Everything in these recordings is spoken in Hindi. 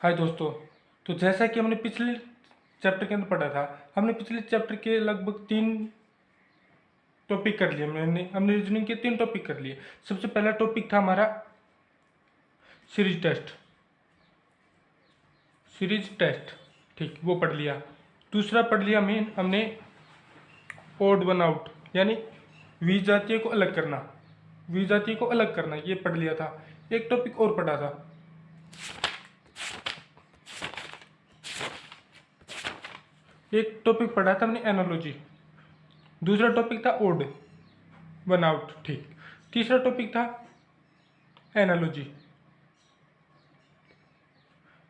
हाय दोस्तों। तो जैसा कि हमने पिछले चैप्टर के अंदर पढ़ा था, हमने पिछले चैप्टर के लगभग 3 टॉपिक कर लिए। हमने रीजनिंग के 3 टॉपिक कर लिए। सबसे पहला टॉपिक था हमारा सीरीज टेस्ट। ठीक, वो पढ़ लिया। दूसरा पढ़ लिया हमने ओड वन आउट, यानी विजातीय को अलग करना, ये पढ़ लिया था। एक टॉपिक और पढ़ा था, हमने एनालॉजी। दूसरा टॉपिक था ओड वन आउट, ठीक। तीसरा टॉपिक था एनालॉजी।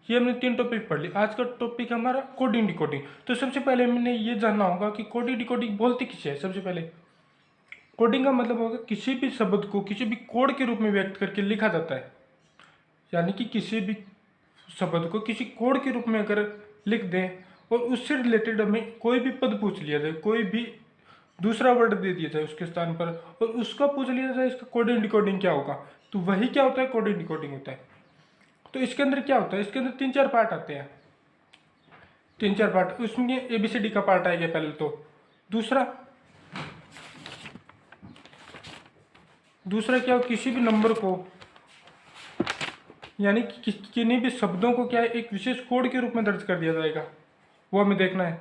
ये हमने 3 टॉपिक पढ़ लिए। आज का टॉपिक हमारा कोडिंग डिकोडिंग। तो सबसे पहले हमने ये जानना होगा कि कोडिंग डिकोडिंग बोलते किसे है। सबसे पहले कोडिंग का मतलब होगा किसी भी शब्द को किसी भी कोड के रूप में व्यक्त करके लिखा जाता है। यानी कि किसी भी शब्द को किसी कोड के रूप में अगर लिख दें और उससे रिलेटेड हमें कोई भी पद पूछ लिया जाए, कोई भी दूसरा वर्ड दे दिया जाए उसके स्थान पर, और उसका पूछ लिया जाए इसका कोडिंग डिकोडिंग क्या होगा, तो वही क्या होता है, कोडिंग डिकोडिंग होता है। तो इसके अंदर क्या होता है, इसके अंदर 3-4 पार्ट आते हैं। 3-4 पार्ट, उसमें ABCD का पार्ट आएगा पहले। तो दूसरा क्या हो, किसी भी नंबर को यानी कि किन्हीं भी शब्दों को क्या है, एक विशेष कोड के रूप में दर्ज कर दिया जाएगा, वो हमें देखना है।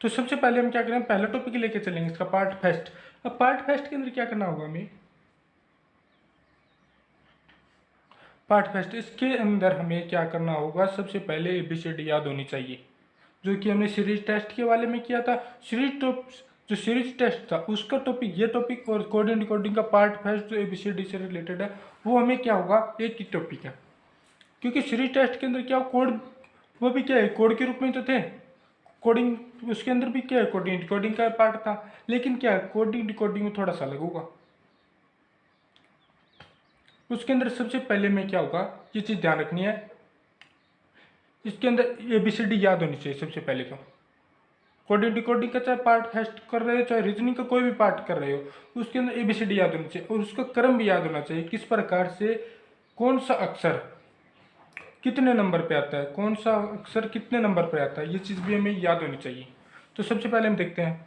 तो सबसे पहले हम क्या करें, पहला टॉपिक लेके चलेंगे इसका पार्ट फर्स्ट। अब पार्ट फर्स्ट के अंदर क्या करना होगा हमें, इसके अंदर हमें क्या करना होगा, सबसे पहले ABCD याद होनी चाहिए, जो कि हमने सीरीज टेस्ट के वाले में किया था। जो सीरीज टेस्ट था उसका टॉपिक, ये टॉपिक, और कोडिंग डिकोडिंग का पार्ट फर्स्ट जो ABCD से रिलेटेड है, वो हमें क्या होगा, एक ही टॉपिक है। क्योंकि सीरीज टेस्ट के अंदर क्या कोड, वो भी क्या है, कोड के रूप में तो थे। कोडिंग, उसके अंदर भी क्या है, कोडिंग डिकोडिंग का पार्ट था, लेकिन क्या है, कोडिंग डिकोडिंग में थोड़ा सा अलग होगा। उसके अंदर सबसे पहले में क्या होगा, ये चीज़ ध्यान रखनी है, इसके अंदर ABCD याद होनी चाहिए सबसे पहले। तो कोडिंग डिकोडिंग का चाहे पार्ट फर्स्ट कर रहे हो, चाहे रीजनिंग का कोई भी पार्ट कर रहे हो, उसके अंदर ABCD याद होनी चाहिए, और उसका क्रम भी याद होना चाहिए, किस प्रकार से कौन सा अक्षर कितने नंबर पे आता है, कौन सा अक्षर कितने नंबर पे आता है, ये चीज़ भी हमें याद होनी चाहिए। तो सबसे पहले हम देखते हैं,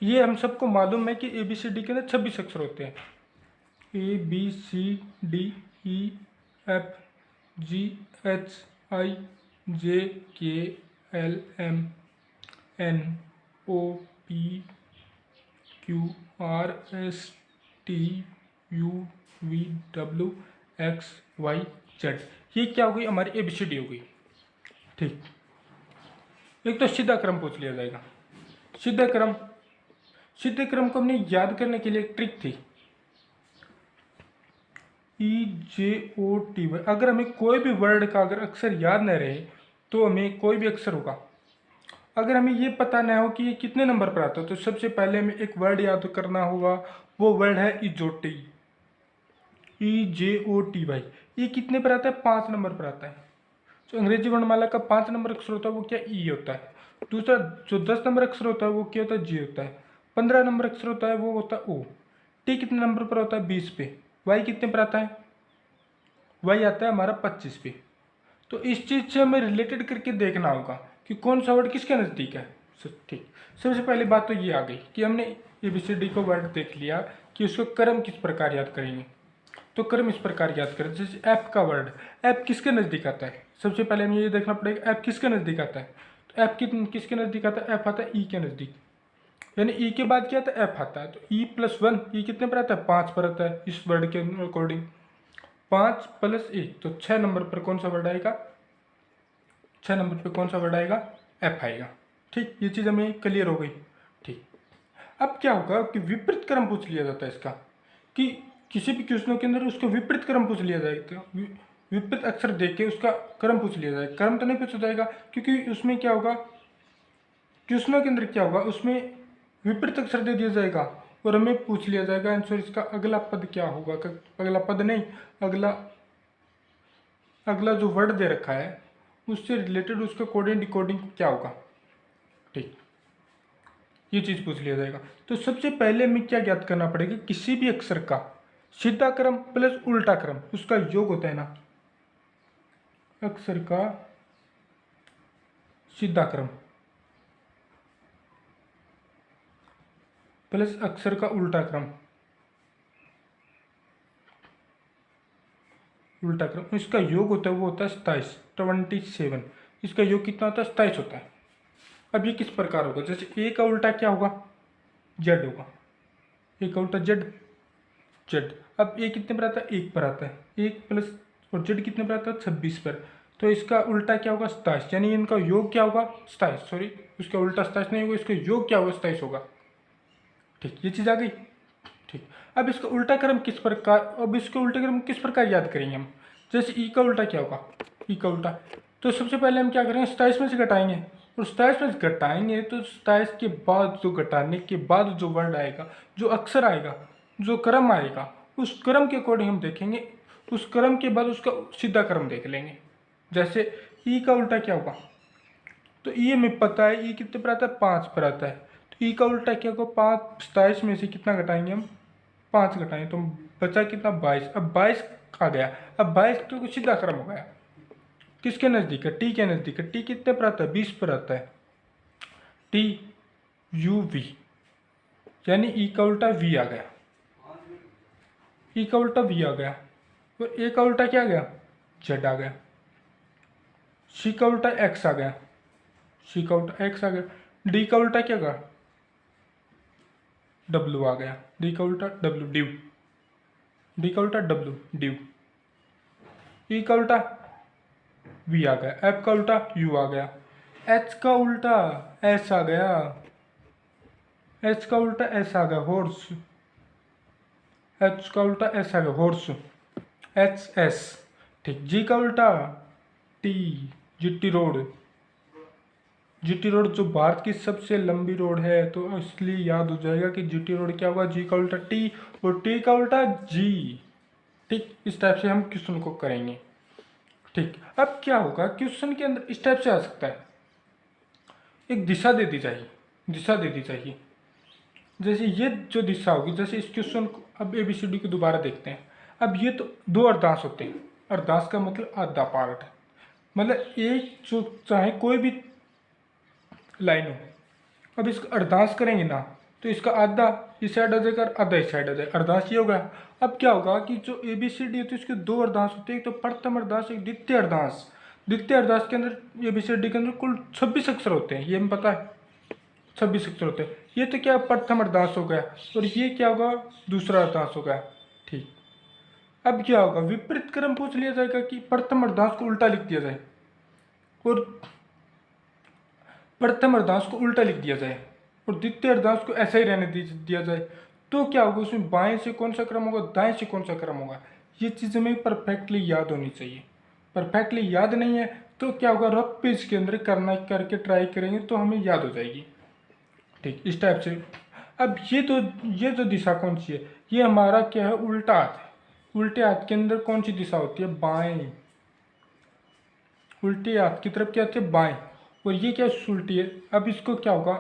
ये हम सबको मालूम है कि ABCD के अंदर 26 अक्षर होते हैं। ABCD, EFGHIJKLMNOPQRSTUVWXYZ, ये क्या हो गई, हमारी ABCD हो गई। ठीक, एक तो सीधा क्रम पूछ लिया जाएगा। सीधे क्रम को हमने याद करने के लिए एक ट्रिक थी, EJOTY। अगर हमें कोई भी वर्ड का अगर अक्षर याद न रहे, तो हमें कोई भी अक्षर होगा, अगर हमें ये पता ना हो कि ये कितने नंबर पर आता है, तो सबसे पहले हमें एक वर्ड याद करना होगा। वो वर्ड है इजोटी, EJOTY। ये कितने पर आता है, 5 नंबर पर आता है। जो अंग्रेजी वर्णमाला का 5 नंबर अक्षर होता है वो क्या, ई होता है। दूसरा जो 10 नंबर अक्षर होता है वो क्या होता है, जी होता है। 15 नंबर अक्षर होता है वो होता है ओ। टी कितने नंबर पर होता है, 20 पे। वाई कितने पर आता है, वाई आता है हमारा 25 पे। तो इस चीज़ से हमें रिलेटेड करके देखना होगा कि कौन सा वर्ड किसके नज़दीक है। ठीक, सबसे पहली बात तो ये आ गई कि हमने ABCD को वर्ड देख लिया कि उसको क्रम किस प्रकार याद करेंगे। तो क्रम इस प्रकार याद करें, जैसे ऐप का वर्ड, ऐप किसके नज़दीक आता है, सबसे पहले हमें ये देखना पड़ेगा ऐप किसके नज़दीक आता है। तो ऐप किसके नज़दीक आता है, ऐप आता है ई के नज़दीक, यानी ई के बाद क्या आता है, ऐप आता है। तो E+1, ई कितने पर आता है, 5 पर आता है इस वर्ड के अकॉर्डिंग। 5 + 1 तो 6 नंबर पर कौन सा वर्ड आएगा, 6 नंबर पर कौन सा वर्ड आएगा, ऐप आएगा। ठीक, ये चीज़ हमें क्लियर हो गई। ठीक, अब क्या होगा कि विपरीत क्रम पूछ लिया जाता है इसका, कि किसी भी क्वेश्चनों के अंदर उसको विपरीत क्रम पूछ लिया जाएगा। विपरीत अक्षर देख के उसका क्रम पूछ लिया जाएगा। क्रम तो नहीं पूछा जाएगा, क्योंकि उसमें क्या होगा, क्वेश्चनों के अंदर क्या होगा, उसमें विपरीत अक्षर दे दिया जाएगा और हमें पूछ लिया जाएगा आंसर इसका अगला पद क्या होगा। अगला पद नहीं, अगला जो वर्ड दे रखा है उससे रिलेटेड उसका कोडिंग डिकोडिंग क्या होगा। ठीक, ये चीज़ पूछ लिया जाएगा। तो सबसे पहले हमें क्या ज्ञात करना पड़ेगा, किसी भी अक्षर का सीधा क्रम प्लस उल्टा क्रम, उसका योग होता है ना, अक्षर का सीधा क्रम प्लस अक्षर का उल्टा क्रम, उल्टा क्रम, इसका योग होता है वो होता है 27, 27। इसका योग कितना होता है? 27 होता है। अब ये किस प्रकार होगा? जैसे ए का उल्टा क्या होगा? जेड होगा। ए का उल्टा जेड, जेड। अब ए कितने पर आता है? 1 पर आता है। 1 प्लस और जेड कितने पर आता है? 26 पर। तो इसका उल्टा क्या होगा? 27। यानी इनका योग क्या होगा? 27। सॉरी, उसका उल्टा 27 नहीं होगा, इसका योग क्या होगा? 27 होगा। ठीक, ये चीज़ आ गई। ठीक, अब इसका उल्टा क्रम किस प्रकार, अब इसके उल्टे क्रम किस प्रकार याद करेंगे हम? जैसे ई का उल्टा क्या होगा? ई का उल्टा, तो सबसे पहले हम क्या करेंगे? 27 में से घटाएंगे, और 27 में से घटाएंगे तो 27 के बाद जो घटाने के बाद जो वर्ड आएगा, जो अक्षर आएगा, जो क्रम आएगा, उस क्रम के अकॉर्डिंग हम देखेंगे। उस क्रम के बाद उसका सीधा क्रम देख लेंगे। जैसे ई का उल्टा क्या होगा? तो ई हमें पता है, ई कितने पर आता है? 5 पर आता है। तो ई का उल्टा क्या होगा? 5, 27 में से कितना घटाएंगे हम? 5 घटाएंगे तो बचा कितना? 22। अब 22 आ गया। अब 22 तो सीधा क्रम हो गया। किसके नज़दीक है? टी के नज़दीक है। टी कितने पर आता है? 20 पर आता है। टी यू वी, यानी ई का उल्टा वी आ गया। ई का उल्टा वी आ गया। और ए का उल्टा क्या आ गया? जेड आ गया। सी का उल्टा एक्स आ गया। सी का उल्टा एक्स आ गया। डी का उल्टा क्या गया? डब्ल्यू आ गया। डी का उल्टा डब्ल्यू, ड्यू। डी का उल्टा डब्ल्यू, ड्यू। ई का उल्टा वी आ गया। एफ का उल्टा यू आ गया। एच का उल्टा एस आ गया। एच का उल्टा एस आ गया, हॉर्स। एच का उल्टा एस आ गया, हॉर्स। H S. ठीक, जी का उल्टा T, GT road. GT road जो भारत की सबसे लंबी रोड है, तो इसलिए याद हो जाएगा कि जीटी रोड क्या होगा? जी का उल्टा टी, और टी का उल्टा जी। ठीक, इस टाइप से हम क्वेश्चन को करेंगे। ठीक, अब क्या होगा? क्वेश्चन के अंदर इस टाइप से आ सकता है, एक दिशा दे दी जाएगी, दिशा दे दी जाएगी। जैसे ये जो दिशा होगी, जैसे इस क्वेश्चन को अब ए बी सी डी को दोबारा देखते हैं। अब ये तो 2 अर्धांश होते हैं। अर्धांश का मतलब आधा पार्ट, मतलब एक जो चाहे कोई भी लाइन हो, अब इसका अर्धांश करेंगे ना, तो इसका आधा इस साइड आ जाएगा और आधा इस साइड आ जाएगा। अर्धांश ये होगा। अब क्या होगा कि जो ए बी सी डी है तो इसके 2 अर्धांश होते हैं, एक तो प्रथम अर्धांश, एक द्वितीय अर्धांश। द्वितीय अर्धांश के अंदर ए बी सी डी के अंदर कुल 26 अक्षर होते हैं, ये हमें पता है। 26 अक्षर होते हैं। ये तो क्या प्रथम अर्धांश हो गया, और ये क्या होगा? दूसरा अर्धांश हो गया। ठीक, अब क्या होगा? विपरीत क्रम पूछ लिया जाएगा कि प्रथम अर्धांश को उल्टा लिख दिया जाए, और प्रथम अर्धांश को उल्टा लिख दिया जाए, और द्वितीय अर्धांश को ऐसा ही रहने दिया जाए, तो क्या होगा? उसमें बाएं से कौन सा क्रम होगा, दाएं से कौन सा क्रम होगा? ये चीज़ हमें परफेक्टली याद होनी चाहिए। परफेक्टली याद नहीं है तो क्या होगा? रफ पेज के अंदर करके ट्राई करेंगे तो हमें याद हो जाएगी। ठीक, इस टाइप से। अब ये जो दिशा कौन सी है? ये हमारा क्या है? उल्टा हाथ है। उल्टे हाथ के अंदर कौन सी दिशा होती है? बाएं। उल्टे हाथ की तरफ क्या होती है? बाएं। और ये क्या उल्टी है? अब इसको क्या होगा?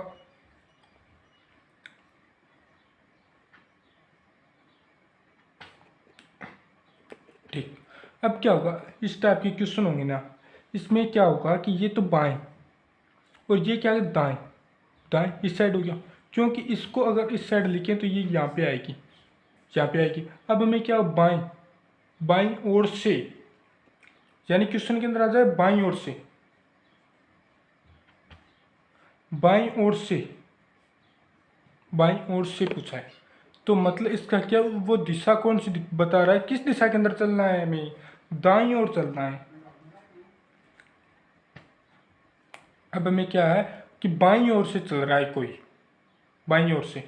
ठीक, अब क्या होगा? इस टाइप के क्वेश्चन होंगे ना, इसमें क्या होगा कि ये तो बाएं, और ये क्या है? दाएं। दाएं इस साइड हो गया, क्योंकि इसको अगर इस साइड लिखें तो ये यहाँ पे आएगी, यहाँ पे आएगी। अब हमें क्या? बाएं, बाईं ओर से, यानी क्वेश्चन के अंदर आ जाए बाईं ओर से, बाईं ओर से, बाईं ओर से पूछा है। तो मतलब इसका क्या, वो दिशा कौन सी बता रहा है? किस दिशा के अंदर चलना है हमें? दाईं ओर चलना है। अब हमें क्या है कि बाईं ओर से चल रहा है कोई, बाईं ओर से,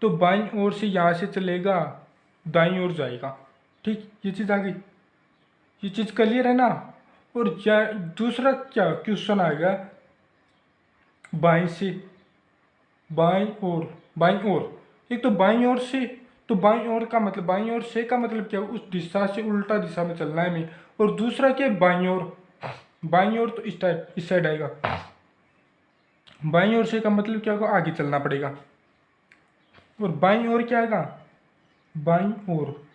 तो बाईं ओर से यहाँ से चलेगा, दाईं ओर जाएगा। ठीक, ये चीज़ आ गई। ये चीज़ क्लियर है ना? और दूसरा क्या क्वेश्चन आएगा? बाएं से, बाईं ओर, बाईं ओर। एक तो बाईं ओर से, तो बाईं ओर का मतलब, बाईं ओर से का मतलब क्या? उस दिशा से उल्टा दिशा में चलना है हमें। और दूसरा क्या है? बाईं ओर। बाईं ओर तो इस टाइप, इस साइड आएगा। बाईं ओर से का मतलब क्या होगा? आगे चलना पड़ेगा। और बाईं ओर क्या आएगा? बाईं ओर,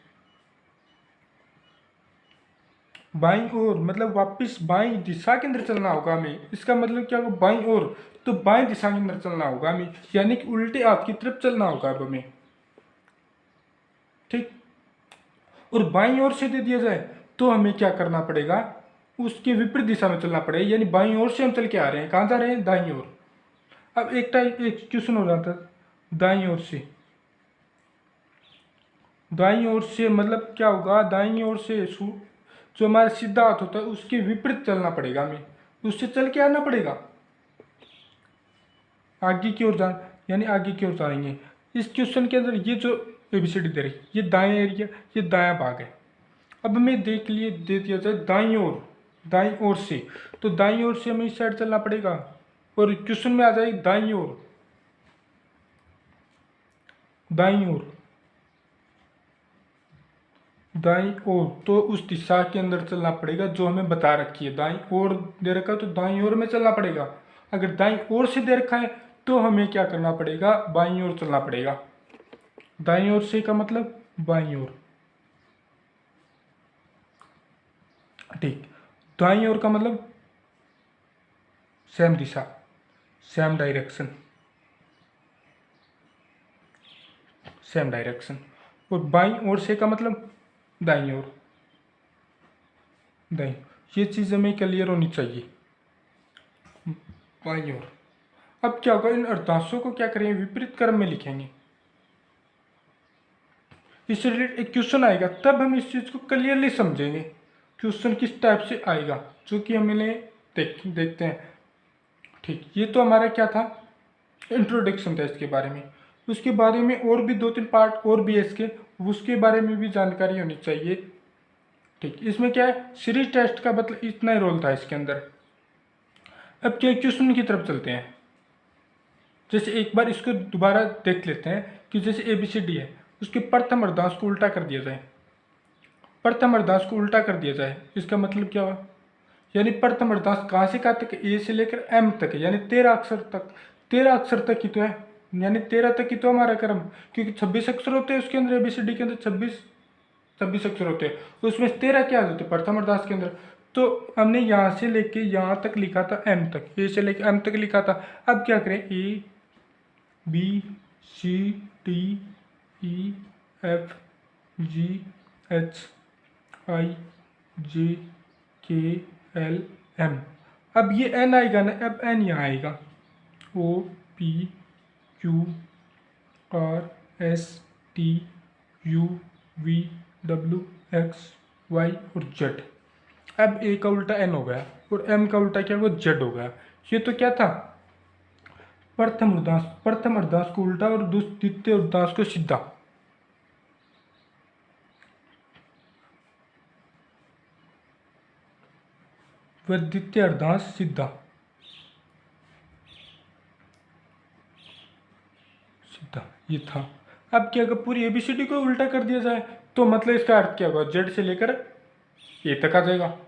बाईं ओर मतलब वापस बाईं दिशा के अंदर चलना होगा हमें। इसका मतलब क्या होगा, बाईं ओर, तो बाईं दिशा के अंदर चलना होगा हमें, यानी कि उल्टे हाथ की तरफ चलना होगा अब हमें। ठीक, और बाईं ओर से दे दिया जाए तो हमें क्या करना पड़ेगा, उसके विपरीत दिशा में चलना पड़ेगा, यानी बाईं ओर से हम चल के आ रहे हैं, कहाँ जा रहे हैं, दाईं ओर। अब एक क्वेश्चन हो रहा था, दाईं ओर से, दाईं ओर से मतलब क्या होगा, दाईं ओर से जो हमारा सीधा हाथ होता है उसके विपरीत चलना पड़ेगा हमें, उससे चल के आना पड़ेगा आगे की ओर यानी आगे की ओर जाएंगे। इस क्वेश्चन के अंदर ये जो एबीसीडी दे रही है, ये दाएं एरिया, ये दायां भाग है। अब हमें देख लिए दे दिया जाए दाईं ओर, दाईं ओर से, तो दाईं ओर से हमें इस साइड चलना पड़ेगा, और क्वेश्चन में आ जाएगी दाईं ओर, दाईं ओर, दाईं ओर, तो उस दिशा के अंदर चलना पड़ेगा जो हमें बता रखी है। दाईं ओर दे रखा है तो दाईं ओर में चलना पड़ेगा। अगर दाईं ओर से दे रखा है तो हमें क्या करना पड़ेगा, बाईं ओर चलना पड़ेगा। दाईं ओर से का मतलब बाईं ओर, ठीक। दाईं ओर का मतलब सेम दिशा, सेम डायरेक्शन, सेम डायरेक्शन। और बाईं ओर से का मतलब दाईं ओर, दाईं, ये चीज़ हमें क्लियर होनी चाहिए, बाईं ओर। अब क्या होगा, इन अर्धांशों को क्या करेंगे, विपरीत क्रम में लिखेंगे। इससे रिलेटेड एक क्वेश्चन आएगा, तब हम इस चीज़ को क्लियरली समझेंगे क्वेश्चन किस टाइप से आएगा, जो कि हमने देखते हैं। ठीक, ये तो हमारा क्या था, इंट्रोडक्शन था इसके बारे में। उसके बारे में और भी 2-3 पार्ट और भी है इसके, उसके बारे में भी जानकारी होनी चाहिए। ठीक, इसमें क्या है, सीरीज टेस्ट का मतलब इतना ही रोल था इसके अंदर। अब क्या क्वेश्चन की तरफ चलते हैं। जैसे एक बार इसको दोबारा देख लेते हैं कि जैसे ABCD है, उसके प्रथम अर्धांश को उल्टा कर दिया जाए, प्रथम अर्धांश को उल्टा कर दिया जाए, इसका मतलब क्या हुआ, यानी प्रथम अर्धांश कहाँ से कहाँ तक, ए से लेकर M तक है, यानी 13 अक्षर तक, 13 अक्षर तक ही तो है, यानी 13 तक ही तो हमारा क्रम, क्योंकि 26 अक्षर होते हैं उसके अंदर, ABCD के अंदर 26 अक्षर होते हैं, तो उसमें 13 क्या होते हैं प्रथम अर्धांश के अंदर। तो हमने यहाँ से लेके यहाँ तक लिखा था, M तक, ए से लेकर M तक लिखा था। अब क्या करें, ABCDEFGHIJKLM, अब ये N आएगा ना, अब N यहाँ आएगा, OPQRSTUVWXY और Z। अब A का उल्टा N हो गया और M का उल्टा क्या हुआ, Z हो गया। ये तो क्या था, प्रथम अर्धांश, प्रथम अर्धांश को उल्टा और द्वितीय अर्धांश को सीधा। वह द्वितीय अर्धांश सीधा, सीधा, ये था। अब क्या, अगर पूरी ABCD को उल्टा कर दिया जाए तो मतलब इसका अर्थ क्या होगा, Z से लेकर A तक आ जाएगा,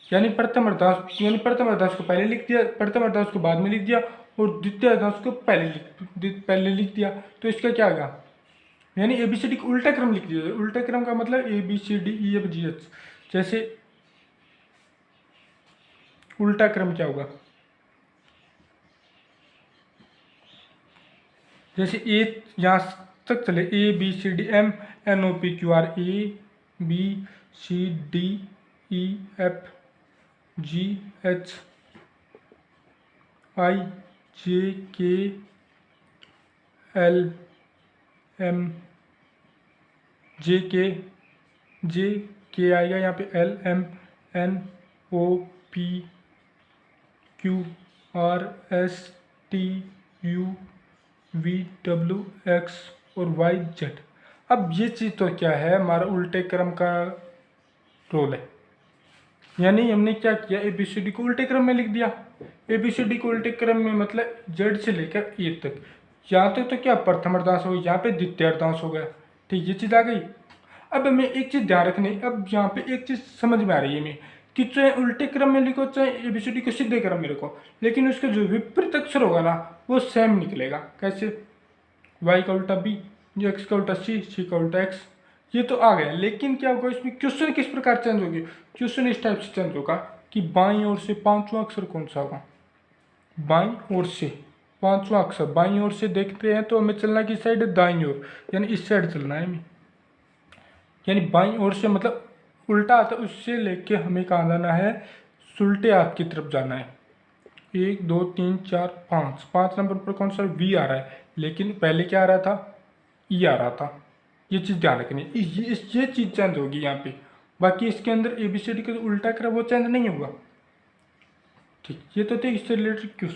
यानी प्रथम अर्धांश, यानी प्रथम अर्धांश को पहले लिख दिया, प्रथम अर्धांश को बाद में लिख दिया, और द्वितीय अर्धांश को पहले लिख दिया, तो इसका क्या आएगा, यानी ABCD को उल्टा क्रम लिख दिया। उल्टा क्रम का मतलब ABCDEFGH, जैसे उल्टा क्रम क्या होगा, जैसे ए यहाँ तक चले, ABCDFGHIJKLMJK आएगा यहाँ पे, LMNOPQRSTUVWX और YZ। अब ये चीज़ तो क्या है, हमारा उल्टे क्रम का रोल है, यानी हमने क्या किया, ABCD को उल्टे क्रम में लिख दिया। ABCD को उल्टे क्रम में मतलब Z से लेकर A तक, यहाँ तक तो क्या प्रथम अर्धांश हो गया, यहाँ पे द्वितीय अर्धांश हो गया। ठीक, ये चीज़ आ गई। अब हमें एक चीज़ ध्यान रखनी, अब यहाँ पे एक चीज़ समझ में आ रही है हमें कि चाहे उल्टे क्रम में लिखो चाहे ABCD को सीधे क्रम में लिखो, लेकिन उसका जो विपरीत अक्षर होगा ना वो सेम निकलेगा। कैसे, Y का उल्टा B, X का उल्टा C, C का उल्टा X, ये तो आ गया, लेकिन क्या होगा इसमें, क्वेश्चन किस प्रकार चेंज होगी। क्वेश्चन इस टाइप से चेंज होगा कि बाईं ओर से पांचवा अक्षर कौन सा होगा। बाईं ओर से पांचवा अक्षर, बाईं ओर से देखते हैं तो हमें चलना किस साइड है, दाईं ओर, यानी इस साइड चलना है हमें। यानी बाईं ओर से मतलब उल्टा आता है, उससे लेके हमें कहाँ जाना है, उल्टे हाथ की तरफ जाना है। 1 2 3 4 5, 5 नंबर पर कौन सा वी आ रहा है, लेकिन पहले क्या आ रहा था, ई आ रहा था। ये चीज़ ध्यान रखनी है, ये चीज़ चेंज होगी यहाँ पे। बाकी इसके अंदर ABCD का उल्टा करा वो चेंज नहीं होगा। ठीक, ये तो थे इससे रिलेटेड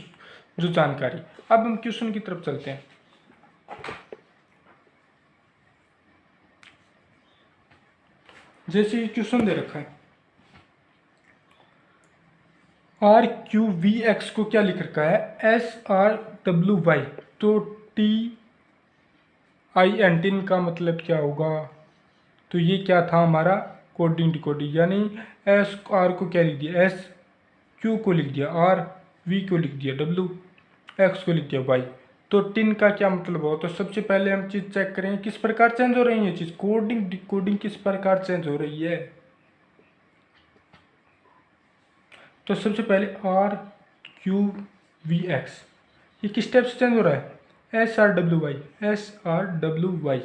जो जानकारी। अब हम क्वेश्चन की तरफ चलते हैं। जैसे ये क्वेश्चन दे रखा है, RQVX को क्या लिख रखा है, SRWY, तो TIN का मतलब क्या होगा, तो ये क्या था हमारा कोडिंग डिकोडिंग, यानी SR को क्या लिख दिया, SQ को लिख दिया, RV को लिख दिया, WX को लिख दिया Y। तो टिन का क्या मतलब हो, तो सबसे पहले हम चीज़ चेक करें किस प्रकार चेंज हो रही है ये चीज़, कोडिंग डिकोडिंग किस प्रकार चेंज हो रही है। तो सबसे पहले RQVX ये किस टाइप से चेंज हो रहा है, SRWY,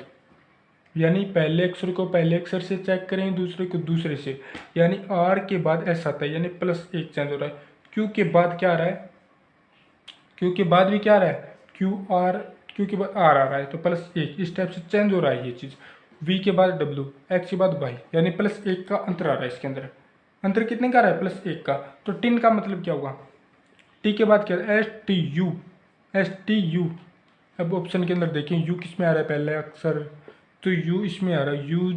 यानी पहले अक्षर को पहले अक्षर से चेक करें, दूसरे को दूसरे से, यानी R के बाद S आता है, यानी +1 चेंज हो रहा है। Q के बाद क्या आ रहा है, Q के बाद भी क्या आ रहा है, Q के बाद R आ रहा है, तो +1, इस टाइप से चेंज हो रहा है ये चीज़। V के बाद W, X के बाद Y, यानी +1 का अंतर आ रहा है इसके अंदर। अंतर कितने का आ रहा है, +1 का। तो टिन का मतलब क्या होगा, टी के बाद क्या, STU। अब ऑप्शन के अंदर देखें यू किस में आ रहा है पहले अक्षर, तो यू इसमें आ रहा है, यू।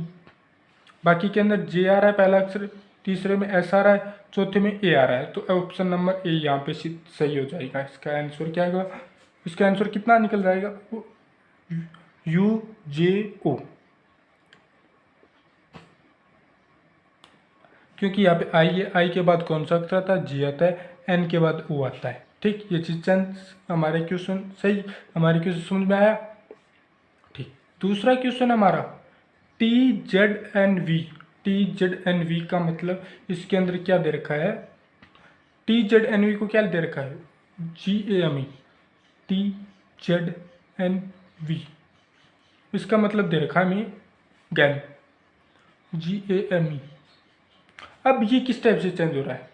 बाकी के अंदर जे आ रहा है पहला अक्षर, तीसरे में एस आ रहा है, चौथे में ए आ रहा है, तो ऑप्शन नंबर ए यहाँ पे सही हो जाएगा। इसका आंसर क्या आएगा, इसका आंसर कितना निकल जाएगा, UJO, क्योंकि यहाँ पे आई है, आई के बाद कौन सा अक्षर आता है, जी आता है, एन के बाद ओ आता है। ठीक, ये चीज़ चेंज हमारे क्वेश्चन सही, हमारे क्वेश्चन समझ में आया। ठीक, दूसरा क्वेश्चन हमारा TZNV। TZNV का मतलब इसके अंदर क्या दे रखा है, TZNV को क्या दे रखा है, GAME, TZNV, इसका मतलब दे रखा है हमें गैम, GAME। अब ये किस टाइप से चेंज हो रहा है,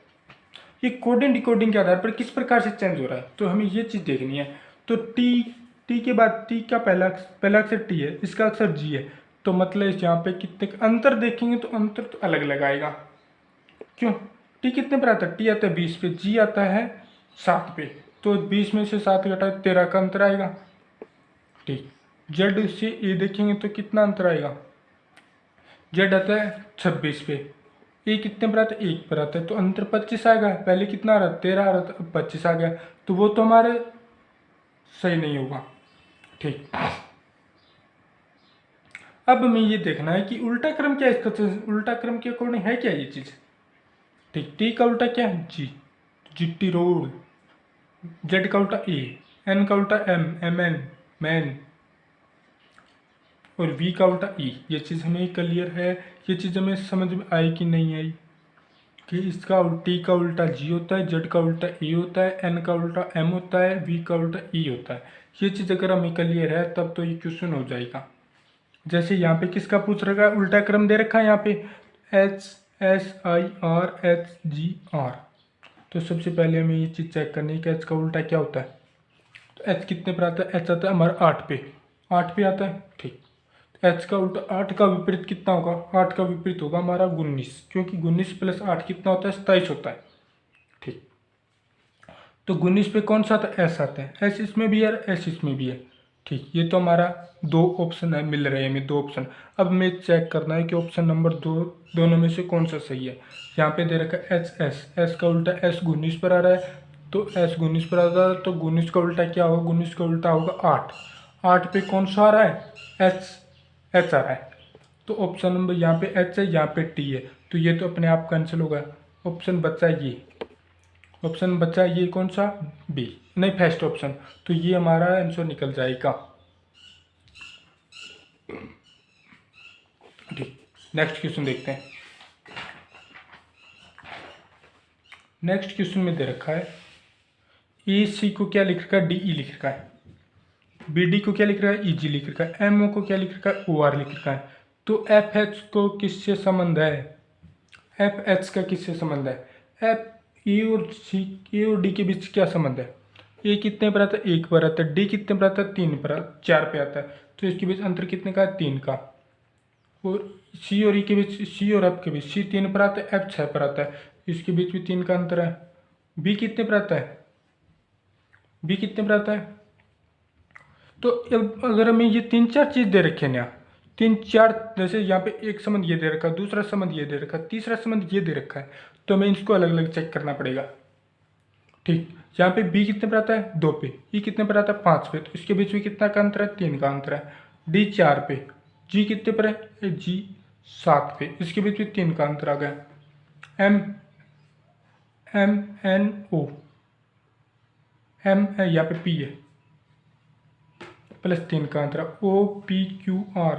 ये कोडिंग डिकोडिंग के आधार पर किस प्रकार से चेंज हो रहा है, तो हमें ये चीज़ देखनी है। तो टी के बाद टी का पहला अक्षर टी है, इसका अक्षर जी है, तो मतलब यहाँ पे कितने अंतर देखेंगे तो अंतर तो अलग अलग आएगा। क्यों, टी कितने पर आता है, टी आता है 20 पे, जी आता है 7 पे, तो 20 में से 7 घटाए 13 का अंतर आएगा। ठीक, जेड से ए देखेंगे तो कितना अंतर आएगा, जेड आता है 26 पे, ए कितने पर आता है 1 पर आता है, तो अंतर 25 आएगा। पहले कितना आ रहा था, 13 आ रहा था, अब 25 आ गया, तो वो तो हमारे सही नहीं होगा। ठीक, अब हमें ये देखना है कि उल्टा क्रम क्या है इसका, उल्टा क्रम के अकॉर्डिंग है क्या ये चीज़। ठीक, टी का उल्टा क्या है, जी, जिट्टी रोड। जेड का उल्टा ए, एन का उल्टा एम, MN मैन, और वी का उल्टा ई। ये चीज़ हमें क्लियर है, ये चीज़ हमें समझ में आई कि नहीं आई, कि इसका टी का उल्टा जी होता है, जेड का उल्टा ए होता है, एन का उल्टा एम होता है, वी का उल्टा ई होता है। ये चीज़ अगर हमें क्लियर है तब तो ये क्वेश्चन हो जाएगा। जैसे यहाँ पे किसका पूछ रखा है, उल्टा क्रम दे रखा है यहाँ पे HSIRHGR। तो सबसे पहले हमें ये चीज़ चेक करनी है कि एच का उल्टा क्या होता है। तो एच कितने पर आता है, एच आता है हमारा 8 पे, 8 पे आता है। ठीक, एच का उल्टा 8 का विपरीत कितना होगा, 8 का विपरीत होगा हमारा 19, क्योंकि 19 + 8 कितना होता है, 27 होता है। ठीक, तो 19 पे कौन सा आता है, एस आता है, एस इसमें भी है, एस इसमें भी है। ठीक, ये तो हमारा 2 ऑप्शन है, मिल रहे हैं हमें 2 ऑप्शन। अब हमें चेक करना है कि ऑप्शन नंबर 2 दोनों में से कौन सा सही है। यहाँ पे दे रखा है एच एस का उल्टा एस 19 पर आ रहा है, तो एस 19 पर आ रहा है, तो 19 का उल्टा क्या होगा, 19 का उल्टा होगा 8। 8 पे कौन सा आ रहा है, एच आ रहा है, तो ऑप्शन नंबर यहाँ पे एच है, यहाँ पे टी है, तो ये तो अपने आप कैंसिल होगा। ऑप्शन बचा ये, ऑप्शन बचा ये कौन सा, बी, नहीं फर्स्ट ऑप्शन, तो ये हमारा आंसर निकल जाएगा। नेक्स्ट क्वेश्चन देखते हैं। नेक्स्ट क्वेश्चन में दे रखा है ए सी को क्या लिख रखा है, डी ई लिख रखा है, बी डी को क्या लिख रखा है, ई जी लिख रखा है, एम ओ को क्या लिख रखा है, ओ आर लिख रखा है। तो एफ एच को किससे संबंध है, एफ एच का किससे संबंध है, एफ ए और सी, ए और डी के बीच क्या संबंध है, ए कितने पर आता है, 1 पर आता है, डी कितने पर आता है, 3 पर, 4 पे आता है। तो इसके बीच अंतर कितने का है, 3 का। और सी और ई के बीच, सी और एफ के बीच, सी 3 पर आता है, एफ 6 पर आता है, इसके बीच भी 3 का अंतर है। बी कितने पर आता है, बी कितने पर आता है। तो अगर हमें ये 3-4 चीज़ दे रखे हैं ना, 3-4, जैसे यहाँ पे एक संबंध ये दे रखा है, दूसरा संबंध ये दे रखा है, तीसरा संबंध ये दे रखा है, तो हमें इसको अलग अलग चेक करना पड़ेगा। ठीक, यहाँ पे बी कितने पर आता है, 2 पे, ई कितने पर आता है, 5 पे, तो इसके बीच में कितना का अंतर है, 3 का अंतर है। डी 4 पे, जी कितने पर है, जी 7 पे, इसके बीच में 3 का अंतर आ गया। M M N O, M है यहाँ पे पी है, +3 का अंतर, ओ पी क्यू आर,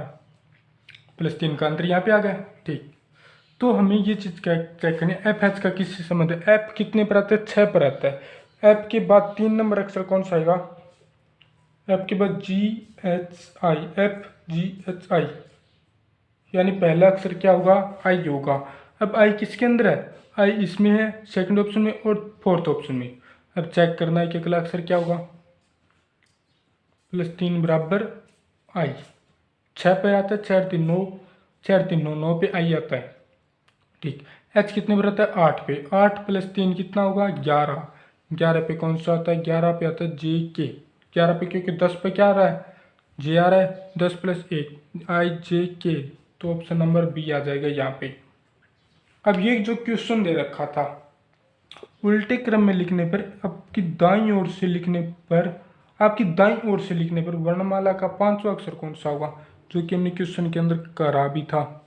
+3 का अंतर यहाँ पे आ गया। ठीक, तो हमें ये चीज़ चेक करनी है, एफ एच का किससे संबंध है, एफ कितने पर आता है, 6 पर आता है। एफ के बाद 3 नंबर अक्षर कौन सा आएगा, एफ के बाद जी H I, F G H I, यानी पहला अक्षर क्या होगा, आई होगा। अब आई किसके अंदर है, आई इसमें है, सेकंड ऑप्शन में और फोर्थ ऑप्शन में। अब चेक करना है कि अगला अक्षर क्या होगा, +3 बराबर आई, 6 पे आता है, 4 3 9, 4 3 9, 9 पे आई आता है। ठीक, एच कितने पर आता है, 8 पे, 8 + 3 कितना होगा, 11, 11 पे कौन सा आता है, 11 पे आता है जे के, 11 पे क्योंकि 10 पे क्या आ रहा है, जे आ रहा है, 10 + 1 आई जे के, तो ऑप्शन नंबर बी आ जाएगा यहाँ पे। अब ये जो क्वेश्चन दे रखा था, उल्टे क्रम में लिखने पर आपकी दाईं ओर से लिखने पर, आपकी दाईं ओर से लिखने पर वर्णमाला का 5वां अक्षर कौन सा होगा, जो कि हमने क्वेश्चन के अंदर करा भी था।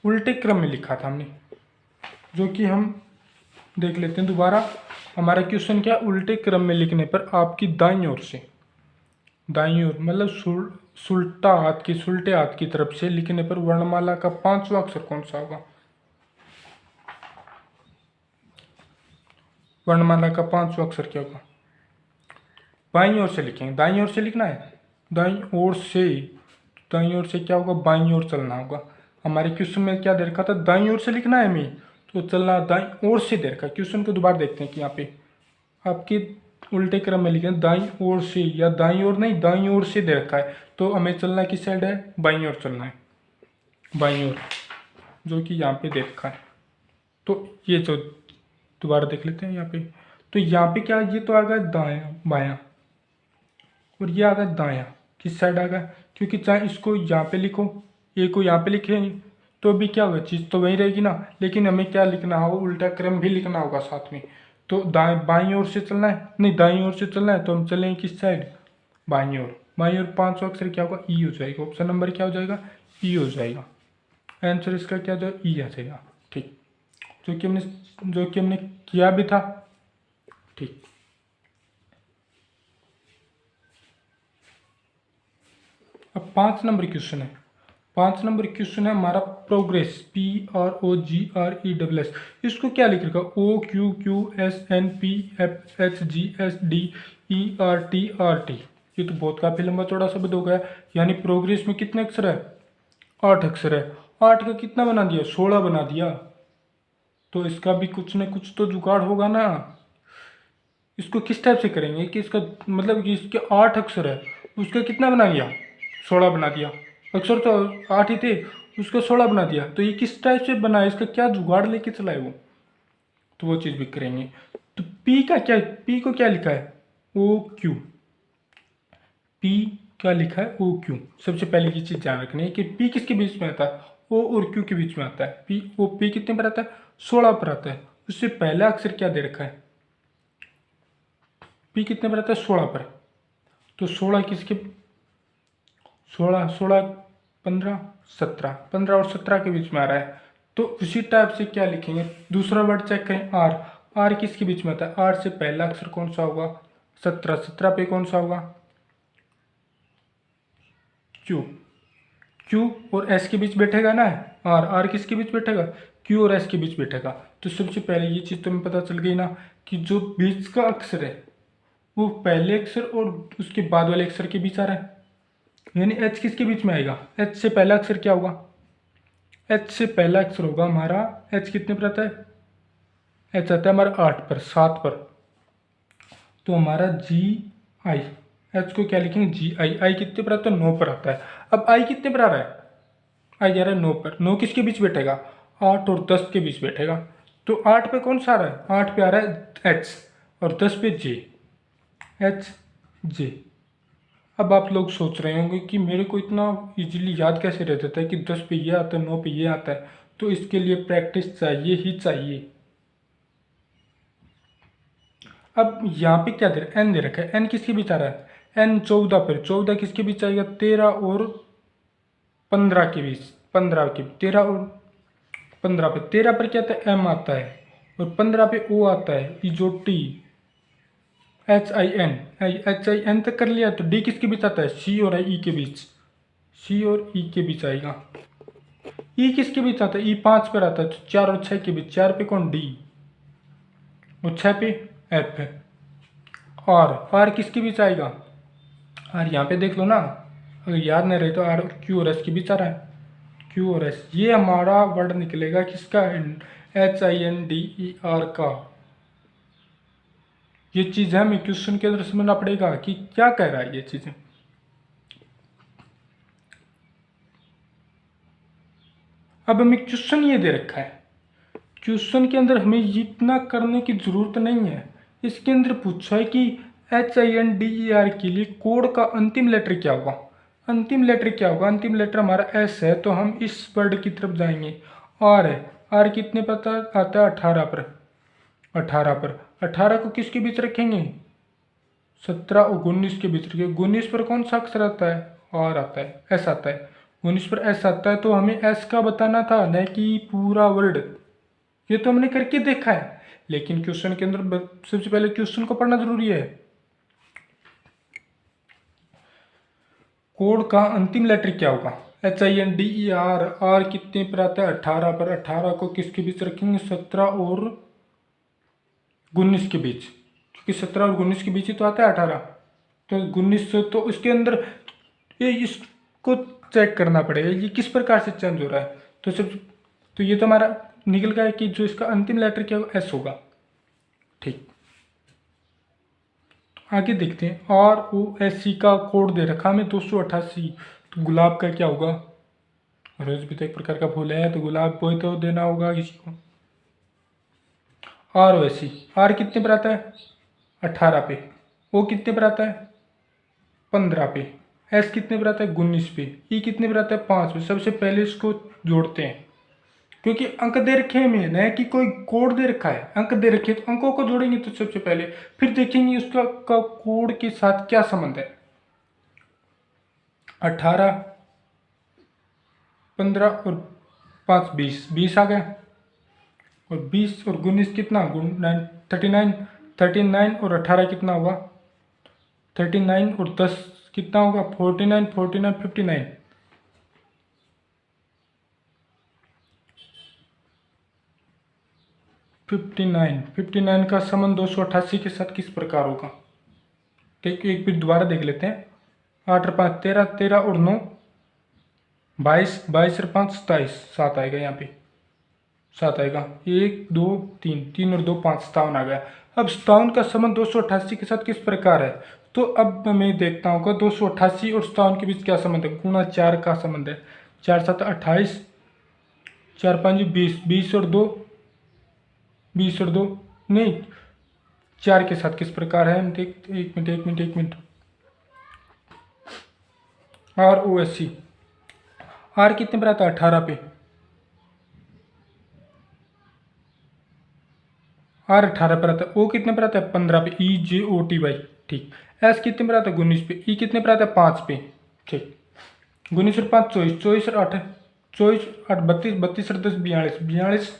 उल्टे क्रम में लिखा था हमने, जो कि हम देख लेते हैं दोबारा। हमारा क्वेश्चन क्या, उल्टे क्रम में लिखने पर आपकी दाईं ओर से, दाईं ओर मतलब सुल्टा हाथ की, सुल्टे हाथ की तरफ से लिखने पर वर्णमाला का 5वां अक्षर कौन सा होगा, वर्णमाला का 5वां अक्षर क्या होगा। बाईं ओर से लिखेंगे, दाईं ओर से लिखना है, दाईं ओर से, दाईं ओर से क्या होगा, बाईं ओर चलना होगा। हमारे क्वेश्चन में क्या दे रखा था, दाईं ओर से लिखना है हमें, तो चलना दाईं ओर से दे रखा है। क्वेश्चन को दोबारा देखते हैं कि यहाँ पे आपके उल्टे क्रम में लिखें, दाईं ओर से, या दाईं ओर नहीं, दाईं ओर से दे रखा है, तो हमें चलना किस साइड है, बाईं ओर चलना है, बाईं ओर, जो कि यहाँ पे दे रखा है। तो ये जो दोबारा देख लेते हैं यहाँ पे, तो यहाँ पे क्या, ये तो आ गया दायां बायां, और ये आ गया दायां, किस साइड आ गया, क्योंकि चाहे इसको यहाँ पे लिखो, ए को यहाँ पे लिखेंगे तो भी क्या होगा, चीज़ तो वही रहेगी ना, लेकिन हमें क्या लिखना होगा, उल्टा क्रम भी लिखना होगा साथ में। तो दाएं बाईं ओर से चलना है, नहीं दाईं ओर से चलना है, तो हम चलेंगे किस साइड, बाईं ओर। बाईं ओर 5वां अक्षर क्या होगा, ई हो जाएगा, ऑप्शन नंबर क्या हो जाएगा, ई हो जाएगा। आंसर इसका क्या हो जाएगा, ई आ जाएगा। ठीक, जो कि हमने किया भी था। ठीक, अब 5 नंबर क्वेश्चन है, 5 नंबर क्वेश्चन है हमारा प्रोग्रेस, PROGRESS। इसको क्या लिख रखा, OQQSNPFHGSDERTRT। ये तो बहुत काफ़ी लंबा चौड़ा शब्द हो गया। यानी प्रोग्रेस में कितने अक्षर है, 8 अक्षर है, 8 का कितना बना दिया, 16 बना दिया। तो इसका भी कुछ न कुछ तो जुगाड़ होगा ना। इसको किस टाइप से करेंगे कि इसका मतलब कि इसके 8 अक्षर है, उसका कितना बना दिया, 16 बना दिया। अक्षर तो 8 ही थे, उसका 16 बना दिया। तो ये किस टाइप से बना है, इसका क्या जुगाड़ लेके चला है वो, तो वो चीज़ भी करेंगे। तो पी का क्या, पी को क्या लिखा है, OQ, पी क्या लिखा है, OQ। सबसे पहले ये चीज़ ध्यान रखनी है कि पी किसके बीच में आता है, O और Q के बीच में आता है। पी कितने पर आता है, 16 पर आता है। उससे पहला अक्षर क्या दे रखा है, पी कितने पर आता है, 16 पर। तो 16 किसके, 16 16 15 17, 15 और 17 के बीच में आ रहा है। तो उसी टाइप से क्या लिखेंगे, दूसरा वर्ड चेक करें, आर, आर किसके बीच में आता है, आर से पहला अक्षर कौन सा होगा, 17, 17 पे कौन सा होगा, क्यू, क्यू और एस के बीच बैठेगा ना, आर, आर किसके बीच बैठेगा, क्यू और एस के बीच बैठेगा। तो सबसे पहले ये चीज़ तुम्हें पता चल गई ना कि जो बीच का अक्षर है वो पहले अक्षर और उसके बाद वाले अक्षर के बीच आ रहा है, यानी एच किसके बीच में आएगा, एच से पहला अक्षर क्या होगा, एच से पहला अक्षर होगा हमारा, एच कितने पर आता है, एच आता है हमारा 8 पर, 7 पर, तो हमारा जी आई, एच को क्या लिखेंगे जी आई, आई कितने पर आता है 9 पर आता है। अब आई कितने पर आ रहा है, आई जा रहा है 9 पर, 9 किसके बीच बैठेगा, 8 और 10 के बीच बैठेगा। तो 8 पे कौन सा आ रहा है, 8 पे आ रहा है एच और 10 पे जे, एच जे। अब आप लोग सोच रहे होंगे कि मेरे को इतना इजीली याद कैसे रह जाता है कि 10 पे ये आता है 9 पे ये आता है, तो इसके लिए प्रैक्टिस चाहिए ही चाहिए। अब यहाँ पे क्या दे रखा है, एन दे रखा है, एन किसके बीच आ रहा है, एन 14 पर, 14 किसके बीच आएगा, 13 और 15 के बीच, 15 के 13 और 15 पे, 13 पर क्या आता है एम आता है और 15 पे ओ आता है, ई जो T, H I N, H I N तक कर लिया। तो डी किसके बीच आता है, सी और ई के बीच, सी और ई के बीच आएगा। ई किसके बीच आता है, ई 5 पर आता है, तो 4 और 6 के बीच, 4 पे कौन डी और 6 पे एफ है। और आर किसके बीच आएगा, आर यहाँ पे देख लो ना, अगर याद नहीं रहे तो आर क्यू और एस के बीच आ रहा है, क्यू और एस, ये हमारा वर्ड निकलेगा किसका, H I N D E R का। ये चीज़ हमें क्वेश्चन के अंदर समझना पड़ेगा कि क्या कह रहा है ये चीज़ें। अब हमें क्वेश्चन ये दे रखा है, क्वेश्चन के अंदर हमें इतना करने की ज़रूरत नहीं है। इसके अंदर पूछा है कि H I N D E R के लिए कोड का अंतिम लेटर क्या होगा, अंतिम लेटर क्या होगा, अंतिम लेटर हमारा एस है, तो हम इस वर्ड की तरफ जाएंगे। आर है, आर कितने पता आता है 18 पर, 18 पर, 18 को किसके बीच रखेंगे, 17 और 19 के बीच रखेंगे। 19 पर कौन सा अक्षर आता है, आर आता है, एस आता है, 19 पर एस आता है, तो हमें एस का बताना था, न कि पूरा वर्ड। ये तो हमने करके देखा है, लेकिन क्वेश्चन के अंदर सबसे पहले क्वेश्चन को पढ़ना जरूरी है। कोड का अंतिम लेटर क्या होगा, H I N D E R, R कितने पर आता है 18 पर, 18 को किसके बीच रखेंगे, 17 और 19 के बीच, क्योंकि 17 और 19 के बीच ही तो आता है 18, तो 19 से तो इसके अंदर ये इसको चेक करना पड़ेगा ये किस प्रकार से चेंज हो रहा है। तो सब, तो ये तो हमारा निकल गया कि जो इसका अंतिम लेटर क्या होगा, एस होगा। ठीक, आगे देखते हैं, आर ओ एस सी का कोड दे रखा हमें 288, तो गुलाब का क्या होगा, रोज भी तो एक प्रकार का फूल है, तो गुलाब को ही तो देना होगा किसी को। R O S C, R कितने पर आता है 18 पे, ओ कितने पर आता है 15 पे, एस कितने पर आता है 19 पे, ई कितने पर आता है 5 पे। सबसे पहले इसको जोड़ते हैं, क्योंकि अंक दे रखे हैं हमें, न कि कोई कोड दे रखा है, अंक दे रखे तो अंकों को जोड़ेंगे। तो सबसे पहले फिर देखेंगे उसका कोड के साथ क्या संबंध है। 18, 15 और 5 20, 20 आ गया, और 20 और 19 कितना, 39, 39 और 18 कितना होगा 39 और 10 कितना होगा 49, 49 59, 59, 59 का संबंध 288 के साथ किस प्रकार होगा। ठीक, एक फिर दोबारा देख लेते हैं। 8 और 5 13, 13 और 9 22, 22 और 5 27, 7 आएगा यहाँ पे, 7 आएगा, 1 2 3, 3 और 2 5, 57 आ गया। अब 57 का संबंध 288 के साथ किस प्रकार है, तो अब मैं देखता हूँ 288 और 57 के बीच क्या संबंध है, गुणा 4 का संबंध है, 4 7 28, 4 5 20, 20 और 2 20 और 2 नहीं 4 के साथ किस प्रकार है, हम देख, एक minute, R O S C, R कितने पर आता है 18 पे, आर 18 पर आता है, ओ कितने पर आता है 15 पे, ई जे ओ टी वाई। ठीक, एस कितने पर आता है 19 पे, ई कितने पर आता है 5 पे। ठीक, 19 और 5 24, 24 और 8 24, 8 32, 32 और 10 42, 42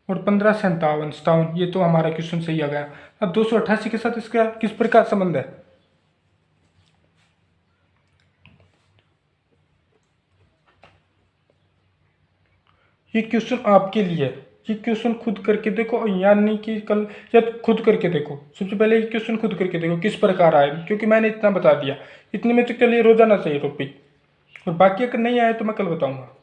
और 15 57, 57, ये तो हमारा क्वेश्चन सही आ गया। अब 288 के साथ इसका किस प्रकार संबंध है, ये क्वेश्चन आपके लिए है। ये क्वेश्चन खुद करके देखो, या नहीं कि कल या खुद करके देखो। सबसे पहले ये क्वेश्चन खुद करके देखो किस प्रकार आए, क्योंकि मैंने इतना बता दिया, इतने में तो चलिए रोजाना चाहिए टॉपिक, और बाकी अगर नहीं आए तो मैं कल बताऊंगा।